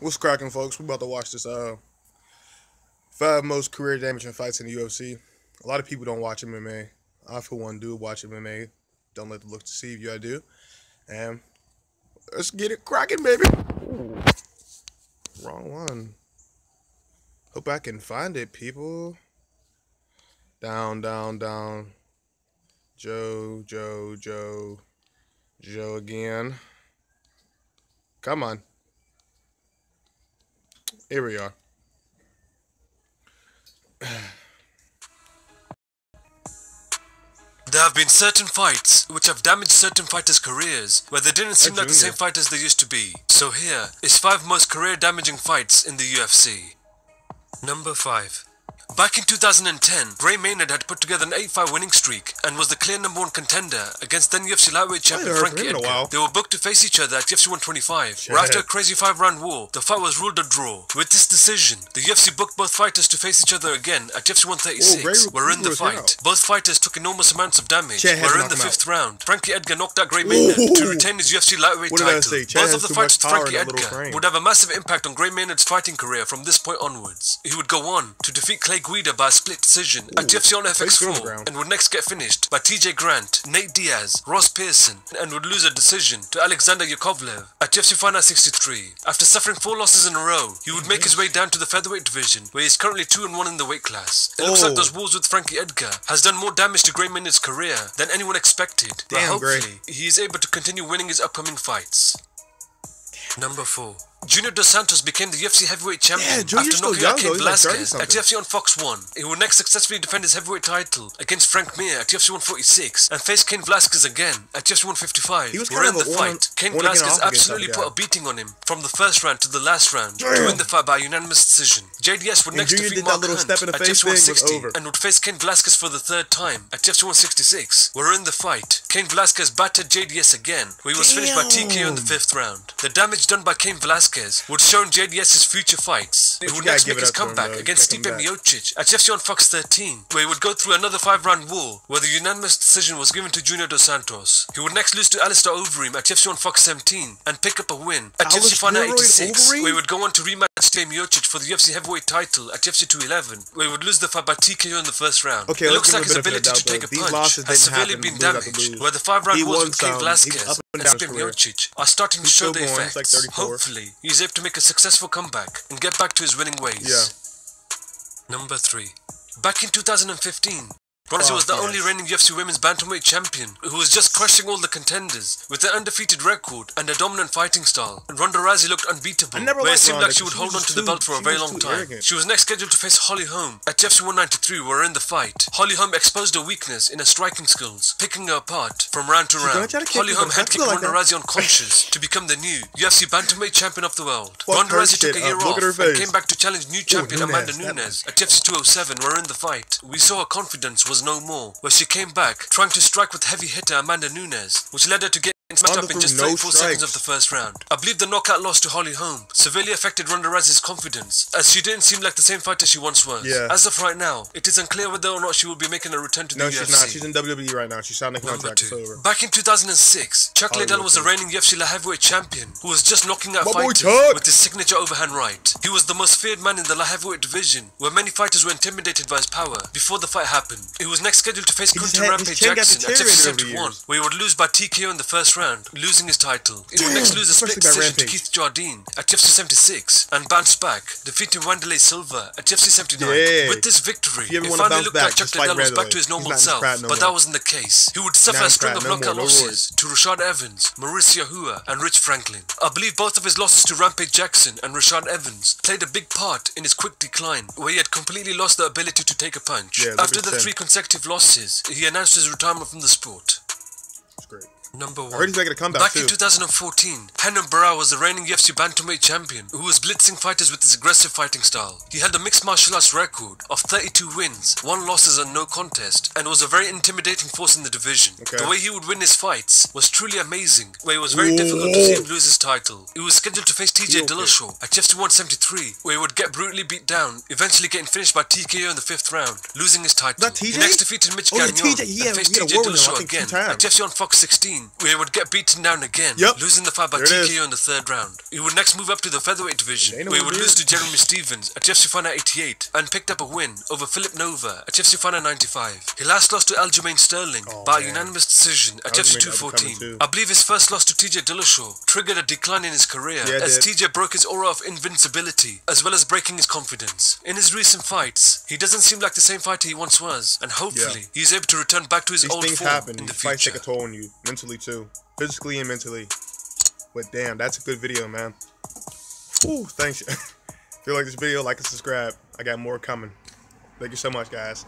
What's cracking, folks? We're about to watch this 5 most career damaging fights in the UFC. A lot of people don't watch MMA. I, for one, do watch MMA. Don't let the look deceive you, I do. And let's get it cracking, baby. Ooh, wrong one. Hope I can find it, people. Down, down, down. Joe again. Come on. Here we are. There have been certain fights which have damaged certain fighters' careers, where they didn't seem like the same fighters they used to be. So here is 5 most career-damaging fights in the UFC. Number 5. Back in 2010, Gray Maynard had put together an 8-fight winning streak and was the clear #1 contender against then UFC lightweight champion Frankie Edgar. They were booked to face each other at UFC 125, where after a crazy 5-round war, the fight was ruled a draw. With this decision, the UFC booked both fighters to face each other again at UFC 136, where in the fight, both fighters took enormous amounts of damage, where in the 5th round, Frankie Edgar knocked out Gray Maynard to retain his UFC lightweight title. Both of the fights with Frankie Edgar would have a massive impact on Gray Maynard's fighting career from this point onwards. He would go on to defeat Clay Guida by a split decision at UFC on FX4 and would next get finished by TJ Grant, Nate Diaz, Ross Pearson, and would lose a decision to Alexander Yakovlev at UFC Fight Night 63. After suffering 4 losses in a row, he would make his way down to the featherweight division, where he is currently 2-1 in the weight class. It looks like those wars with Frankie Edgar has done more damage to Gray Maynard's career than anyone expected, but hopefully he is able to continue winning his upcoming fights. Number 4. Junior Dos Santos became the UFC heavyweight champion after knocking out Cain Velasquez at UFC on Fox 1. He would next successfully defend his heavyweight title against Frank Mir at UFC 146 and face Cain Velasquez again at UFC 155. Where in the fight, Cain Velasquez absolutely put a beating on him from the first round to the last round to win the fight by unanimous decision. JDS would next defeat Mark Hunt at UFC 160 and would face Cain Velasquez for the 3rd time at UFC 166. Where in the fight, Cain Velasquez battered JDS again, where he was finished by TKO in the 5th round. The damage done by Cain Velasquez would show JDS's future fights. He would next make his comeback against Stipe Miocic at UFC on Fox 13, where he would go through another 5-round war, where the unanimous decision was given to Junior Dos Santos. He would next lose to Alistair Overeem at UFC on Fox 17 and pick up a win at UFC Fight Night 86, where he would go on to rematch Stipe Miocic for the UFC heavyweight title at UFC 211, where he would lose the fight by TKO in the 1st round. It looks like his ability to take a punch has severely been damaged, where the 5-round wars with Cain Velasquez and Stipe Miocic are starting to show their effects. Hopefully, he is able to make a successful comeback and get back to his winning ways. Number 3. Back in 2015, Ronda was the only reigning UFC Women's Bantamweight champion who was just crushing all the contenders with an undefeated record and a dominant fighting style. Ronda Rousey looked unbeatable, where it seemed like she would hold on to the belt for a very long time. She was next scheduled to face Holly Holm at UFC 193, where in the fight, Holly Holm exposed her weakness in her striking skills, picking her apart from round to round. Holly Holm had kicked Ronda Rousey unconscious to become the new UFC Bantamweight champion of the world. Ronda Rousey took a year off and came back to challenge new champion Amanda Nunes at UFC 207, where in the fight, we saw her confidence was no more, where she came back trying to strike with heavy hitter Amanda Nunes, which led her to get smashed up in just 34 seconds of the 1st round. I believe the knockout loss to Holly Holm severely affected Ronda Rousey's confidence, as she didn't seem like the same fighter she once was. As of right now, it is unclear whether or not she will be making a return to the UFC. No, she's not. She's in WWE right now. She's signing a contract. It's over. Back in 2006, Chuck Liddell was the reigning UFC light heavyweight champion who was just knocking out fighters with his signature overhand right. He was the most feared man in the light heavyweight division, where many fighters were intimidated by his power before the fight happened. He was next scheduled to face Kunta Rampage Jackson at UFC 71, where he would lose by TKO in the 1st round, losing his title. He would next lose a split decision to Keith Jardine at UFC 76 and bounce back, defeating Wanderlei Silva at UFC 79. With this victory, it finally looked like Chuck Liddell was back to his normal self, but that wasn't the case. He would suffer a string of knockout losses to Rashad Evans, Mauricio Hua, and Rich Franklin. I believe both of his losses to Rampage Jackson and Rashad Evans played a big part in his quick decline, where he had completely lost the ability to take a punch. After the 3 consecutive losses, he announced his retirement from the sport. That's great. Number 1. I heard he's making a comeback Back in 2014, Henan Barao was the reigning UFC bantamweight champion who was blitzing fighters with his aggressive fighting style. He had a mixed martial arts record of 32 wins, 1 losses and no contest, and was a very intimidating force in the division. The way he would win his fights was truly amazing, where it was very difficult to see him lose his title. He was scheduled to face TJ Dillashaw at UFC 173, where he would get brutally beat down, eventually getting finished by TKO in the 5th round, losing his title. He next defeated Mitch Gagnon and faced TJ Dillashaw again at UFC on Fox 16, 2014, where he would get beaten down again, losing the fight by TKO in the 3rd round. He would next move up to the featherweight division, where he would lose to Jeremy Stevens at UFC Fighter 88 and picked up a win over Philip Nova at UFC Fighter 95. He last lost to Aljamain Sterling by a unanimous decision at UFC 214. I believe his first loss to TJ Dillashaw triggered a decline in his career, as TJ broke his aura of invincibility, as well as breaking his confidence. In his recent fights, he doesn't seem like the same fighter he once was, and hopefully he's able to return back to his old form in the future. Fights take a toll on you, mentally too, physically and mentally. But damn, that's a good video, man. Ooh, thanks. If you like this video, like and subscribe. I got more coming. Thank you so much, guys.